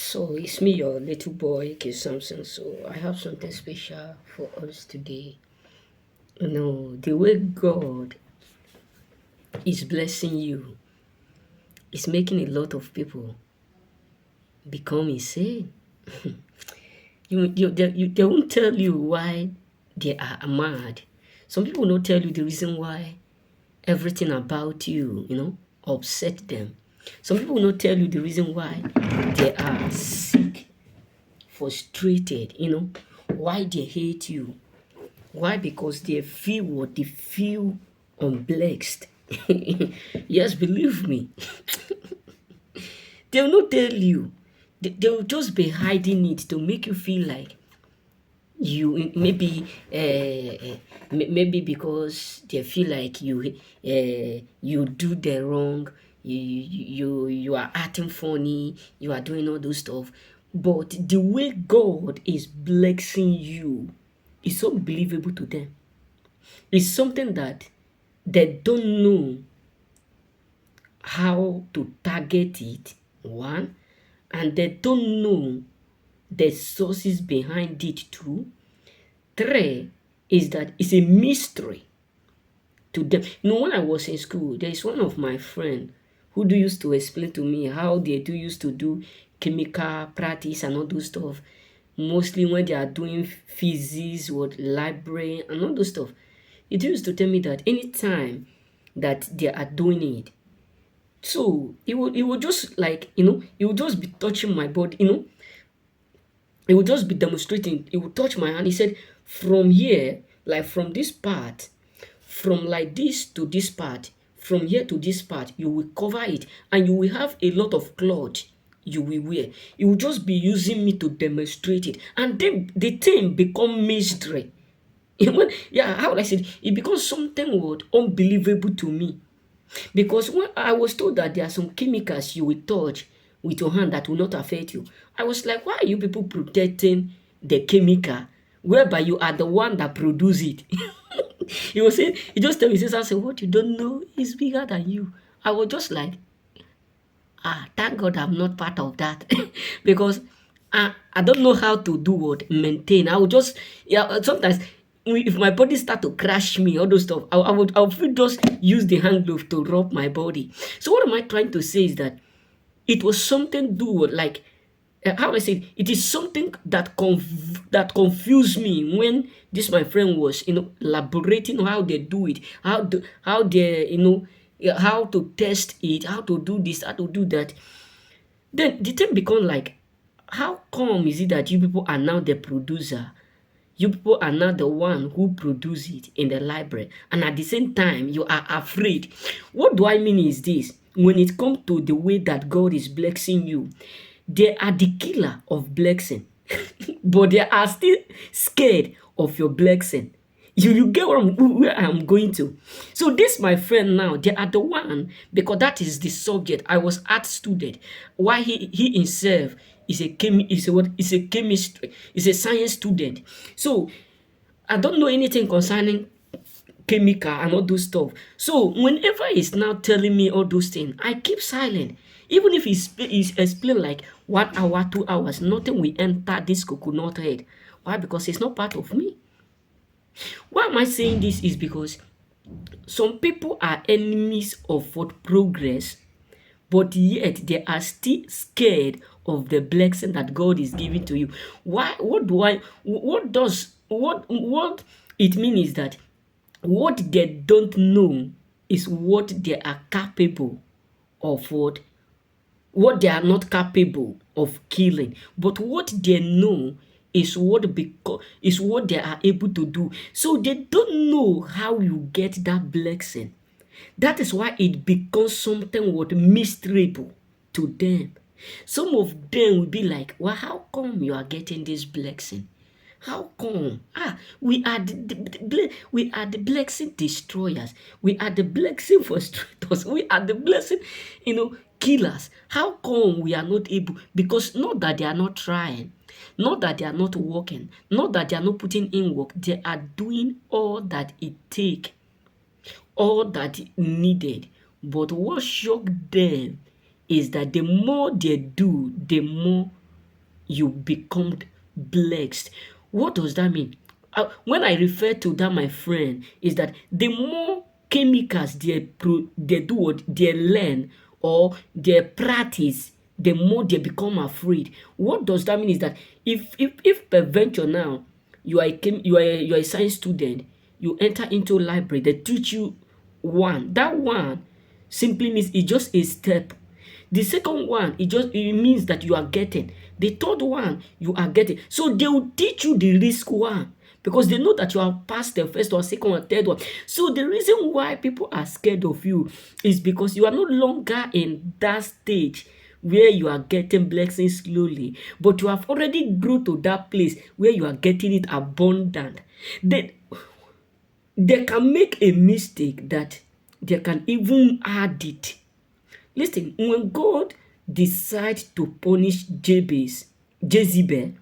So it's me, your little boy, K. Samson. So I have something special for us today. The way God is blessing you is making a lot of people become insane. They won't tell you why they are mad. Some people will not tell you the reason why everything about you, upset them. Some people will not tell you the reason why they are sick, frustrated, why they hate you. Why? Because they feel what they feel unblessed. Yes, believe me. They'll not tell you. They'll just be hiding it to make you feel like you maybe because they feel like you do the wrong, you are acting funny, you are doing all those stuff. But the way God is blessing you is unbelievable to them. It's something that they don't know how to target it, one, and they don't know the sources behind it, two. Three is that it's a mystery to them. When I was in school, there is one of my friend who do used to explain to me how they do used to do chemical practice and all those stuff. Mostly when they are doing physics or library and all those stuff. It used to tell me that anytime that they are doing it, so it would just like, it would just be touching my body, it would just be demonstrating, it would touch my hand. He said, from here, like from this part, from like this to this part, from here to this part, you will cover it and you will have a lot of cloth you will wear. He will just be using me to demonstrate it. And then the thing become mystery. Yeah, how would I say it? It becomes something what unbelievable to me. Because when I was told that there are some chemicals you will touch with your hand that will not affect you, I was like, why are you people protecting the chemical whereby you are the one that produce it? He was saying, he just tell me, he said, what you don't know is bigger than you. I was just like, thank God I'm not part of that. Because I don't know how to do what maintain. I would just, yeah, sometimes if my body start to crash me, all those stuff, I would just use the hand glove to rub my body. So what am I trying to say is that it was something do with like, how do I say it? It is something that confused me when this my friend was elaborating how they do it, how they how to test it, how to do this, how to do that. Then the thing become like, how come is it that you people are now the producer? You people are now the one who produce it in the library, and at the same time you are afraid. What do I mean is this: when it comes to the way that God is blessing you, they are the killer of blessing, but they are still scared of your blessing. You get where I'm going to. So this my friend now, they are the one, because that is the subject. I was art student. Why he himself is a chemistry, is a science student. So I don't know anything concerning chemical and all those stuff. So whenever he's now telling me all those things, I keep silent. Even if he's explain like 1 hour, 2 hours, nothing will enter this coconut head. Why? Because it's not part of me. Why am I saying this is because some people are enemies of what progress, but yet they are still scared of the blessing that God is giving to you. Why? What it means is that what they don't know is what they are capable of, what they are not capable of killing, but what they know is what they are able to do. So they don't know how you get that blessing. That is why it becomes something what mysterable to them. Some of them will be like, well, how come you are getting this blessing? How come? We are the blessing destroyers. We are the blessing frustrators. We are the blessing, killers. How come we are not able? Because not that they are not trying, not that they are not working, not that they are not putting in work. They are doing all that it takes, all that needed. But what shocked them is that the more they do, the more you become blessed. What does that mean? When I refer to that, my friend, is that the more chemicals they do what they learn or they practice, the more they become afraid. What does that mean is that if peradventure now you are a science student, you enter into library, they teach you one. That one simply means it's just a step. The second one, it means that you are getting. The third one, you are getting. So they will teach you the risk one because they know that you have passed the first or second or third one. So the reason why people are scared of you is because you are no longer in that stage where you are getting blessings slowly, but you have already grew to that place where you are getting it abundant. They can make a mistake that they can even add it. Listen, when God decided to punish Jezebel,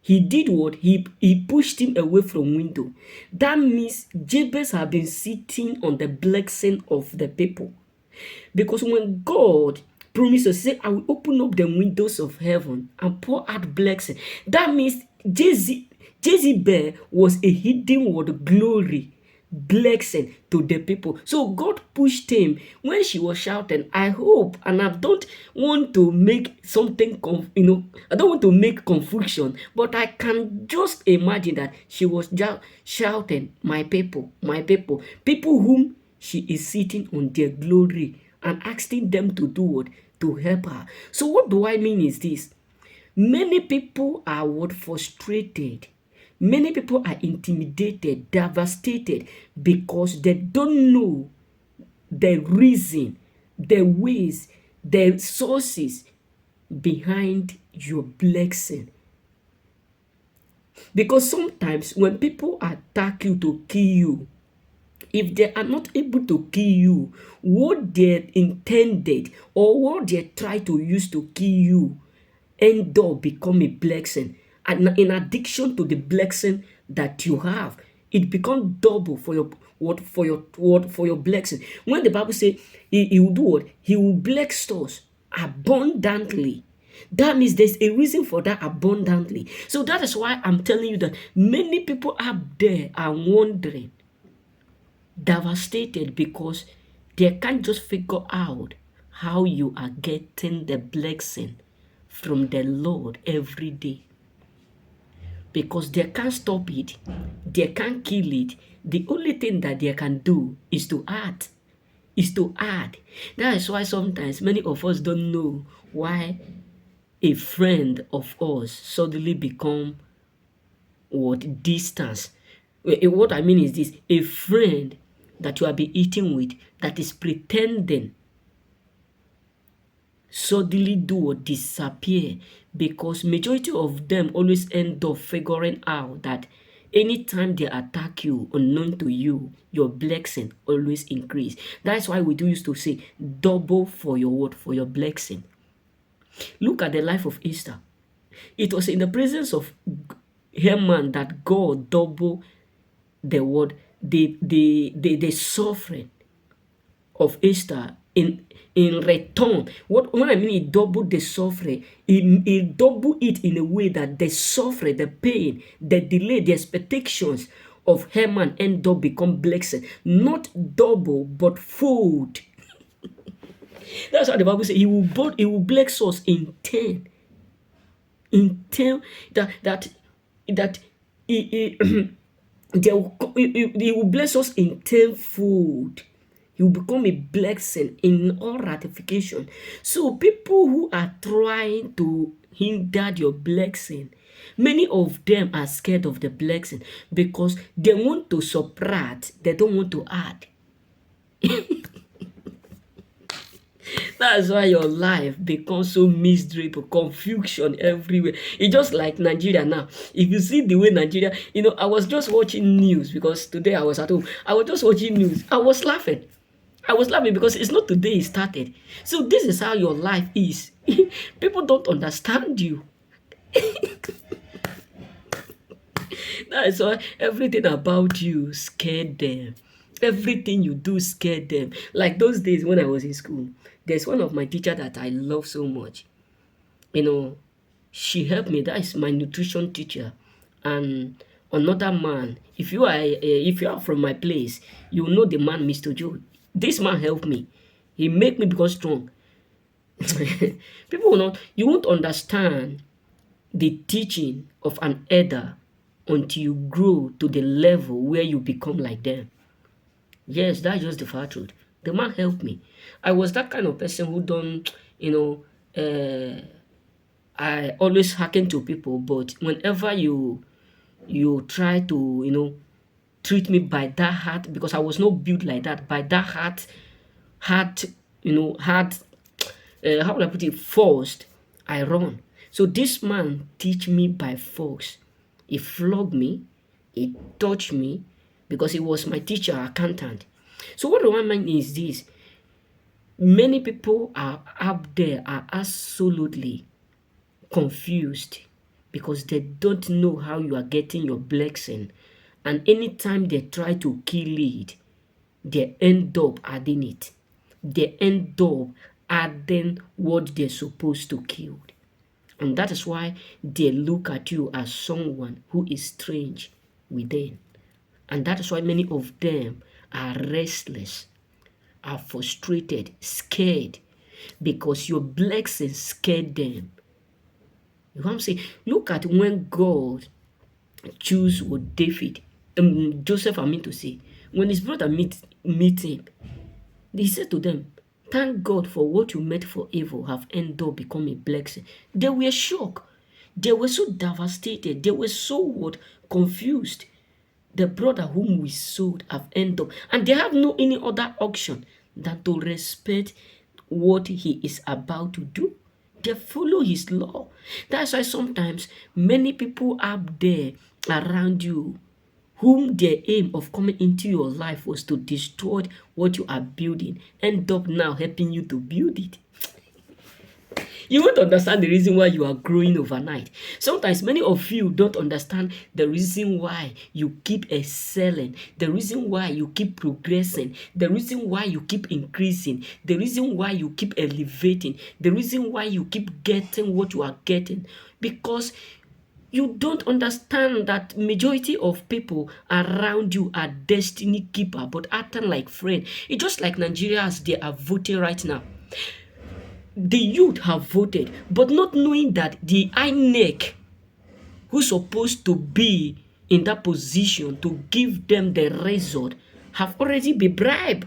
he did what? He pushed him away from window. That means Jabez had been sitting on the blessing of the people. Because when God promises, say, I will open up the windows of heaven and pour out blessing. That means Jezebel was a hidden word glory blessing to the people. So God pushed him when she was shouting, I hope, and I don't want to make something, I don't want to make confusion, but I can just imagine that she was just shouting, my people whom she is sitting on their glory and asking them to do what? To help her. So what do I mean is this? Many people are what? Frustrated. Many people are intimidated, devastated because they don't know the reason, the ways, the sources behind your blessing. Because sometimes when people attack you to kill you, if they are not able to kill you, what they intended or what they try to use to kill you end up become a blessing. And in addition to the blessing that you have, it becomes double for your for your blessing. When the Bible says he will do what? He will bless us abundantly. That means there's a reason for that abundantly. So that is why I'm telling you that many people out there are wondering, devastated because they can't just figure out how you are getting the blessing from the Lord every day. Because they can't stop it, they can't kill it. The only thing that they can do is to add. That is why sometimes many of us don't know why a friend of us suddenly become what? Distance. What I mean is this: a friend that you have been eating with that is pretending suddenly do or disappear, because majority of them always end up figuring out that anytime they attack you unknown to you, your blessing always increase. That's why we do used to say double for your word, for your blessing. Look at the life of Esther. It was in the presence of Haman that God doubled the word, the suffering of Esther in return. When I mean he doubled the suffering, he doubled it in a way that the suffering, the pain, the delay, the expectations of Haman end up become blessing. Not double, but fold. That's how the Bible says he will bless us in 10. In 10 that he, he will bless us in tenfold. He will become a blessing in all ratification. So people who are trying to hinder your blessing, many of them are scared of the blessing because they want to subtract, they don't want to add. That's why your life becomes so miserable, confusion everywhere. It's just like Nigeria now. If you see the way Nigeria, I was just watching news because today I was at home. I was just watching news. I was laughing because it's not today it started. So this is how your life is. People don't understand you. That's why everything about you scared them. Everything you do scared them. Like those days when I was in school, there's one of my teacher that I love so much. You know, She helped me. That is my nutrition teacher. And another man, if you are from my place, you know the man, Mr. Joe. This man helped me. He made me become strong. People will not, you won't understand the teaching of an elder until you grow to the level where you become like them. Yes, that's just the far truth. The man helped me. I was that kind of person who don't, you know, I always hearken to people, but whenever you try to, treat me by that heart, because I was not built like that, by that heart, heart, how would I put it, forced, I run. So this man teach me by force. He flogged me, he touched me, because he was my teacher, accountant. So what do I mean is this? Many people are up there are absolutely confused because they don't know how you are getting your blessing. And anytime they try to kill it, they end up adding it. They end up adding what they're supposed to kill. And that is why they look at you as someone who is strange within. And that is why many of them are restless, are frustrated, scared, because your blessing scared them. You know what I'm saying? Look at when God chose with David, Joseph, I mean to say, when his brother meet him, he said to them, "Thank God for what you meant for evil have ended up becoming a blessing." They were shocked. They were so devastated. They were so what? Confused. The brother whom we sold have ended up, and they have no any other option than to respect what he is about to do. They follow his law. That's why sometimes many people out there around you whom their aim of coming into your life was to destroy what you are building end up now helping you to build it. You won't understand the reason why you are growing overnight. Sometimes many of you don't understand the reason why you keep excelling, the reason why you keep progressing, the reason why you keep increasing, the reason why you keep elevating, the reason why you keep getting what you are getting. Because you don't understand that majority of people around you are destiny keeper but acting like friend. It's just like Nigerians, they are voting right now. The youth have voted, but not knowing that the INEC, who's supposed to be in that position to give them the result, have already been bribed.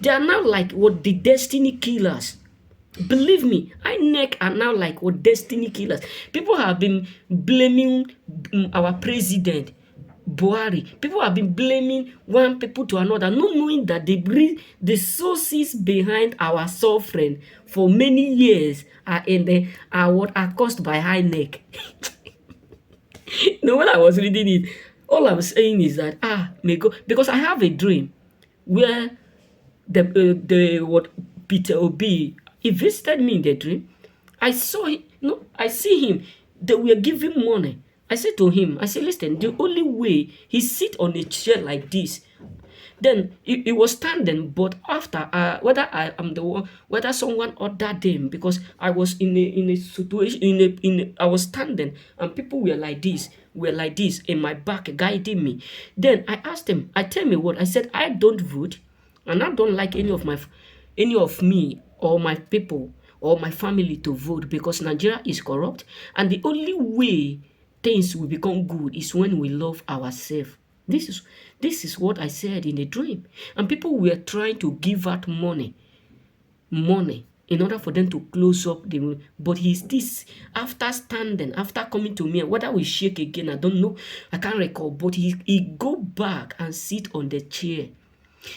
They are now like what the destiny killers. Believe me, INEC are now like what destiny killers. People have been blaming our president Buhari. People have been blaming one people to another, not knowing that the sources behind our suffering for many years are what are caused by high neck. When I was reading it, all I'm saying is that may go, because I have a dream where the what Peter Obi, he visited me in the dream. I saw him, no, I see him. They were giving money. I said to him, I said, listen, the only way he sit on a chair like this. Then he was standing, but after whether I am the one, whether someone ordered him, because I was in a situation I was standing and people were like this in my back guiding me. Then I asked him, I tell me what I said, I don't vote, and I don't like any of me or my people or my family to vote because Nigeria is corrupt, and the only way things will become good is when we love ourselves. This is what I said in a dream. And people were trying to give out money in order for them to close up the room. But he's this after standing, after coming to me, whether we shake again, I don't know, I can't recall. But he go back and sit on the chair.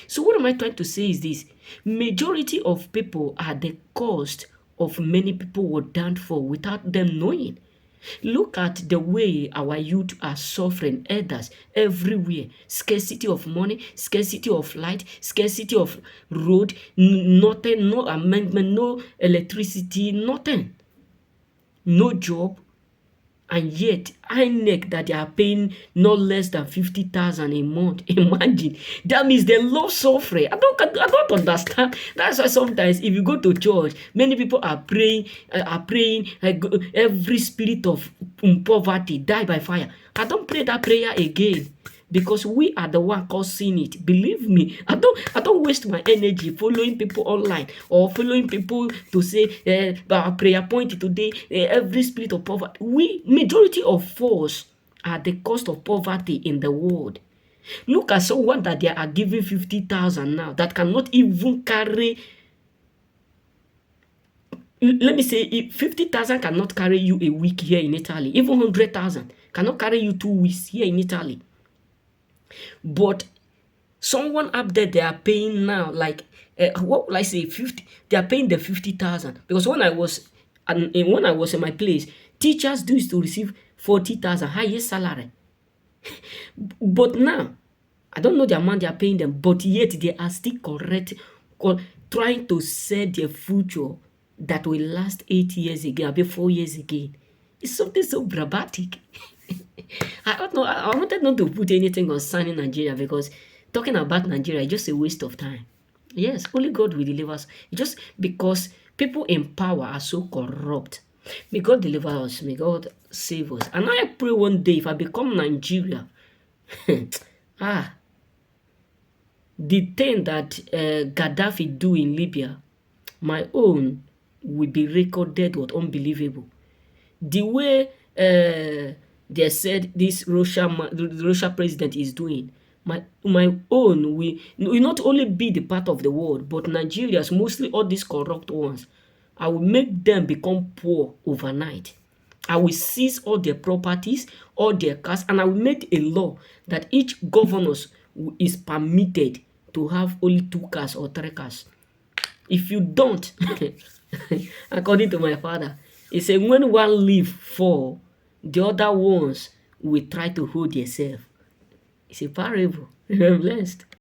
So what am I trying to say is this: majority of people are the cost of many people were done for without them knowing. Look at the way our youth are suffering, elders everywhere. Scarcity of money, scarcity of light, scarcity of road, nothing, no amendment, no electricity, nothing. No job. And yet, INEC that they are paying not less than 50,000 a month. Imagine. That means they love suffering. I don't understand. That's why sometimes if you go to church, many people are praying, every spirit of poverty die by fire. I don't pray that prayer again. Because we are the one causing it. Believe me, I don't waste my energy following people online or following people to say our prayer point today, every spirit of poverty. We majority of us are the cost of poverty in the world. Look at someone that they are giving 50,000 now that cannot even carry. Let me say, if 50,000 cannot carry you a week here in Italy, even 100,000 cannot carry you 2 weeks here in Italy. But someone up there, they are paying now like what will I say, 50. They are paying the 50,000 because when I was in my place, teachers do used to receive 40,000 highest salary. But now I don't know the amount they are paying them, but yet they are still trying to set their future that will last 8 years again, maybe 4 years again. It's something so dramatic. I don't know. I wanted not to put anything concerning Nigeria because talking about Nigeria is just a waste of time. Yes, only God will deliver us. Just because people in power are so corrupt. May God deliver us. May God save us. And I pray one day if I become Nigeria, ah, the thing that Gaddafi do in Libya, my own will be recorded what unbelievable. The way they said this Russia president is doing, my own will not only be the part of the world, but Nigerians, mostly all these corrupt ones, I will make them become poor overnight. I will seize all their properties, all their cars, and I will make a law that each governor is permitted to have only 2 cars or 3 cars. If you don't, according to my father, he said when one leaf fall, the other ones will try to hold themselves. It's a parable. I'm blessed.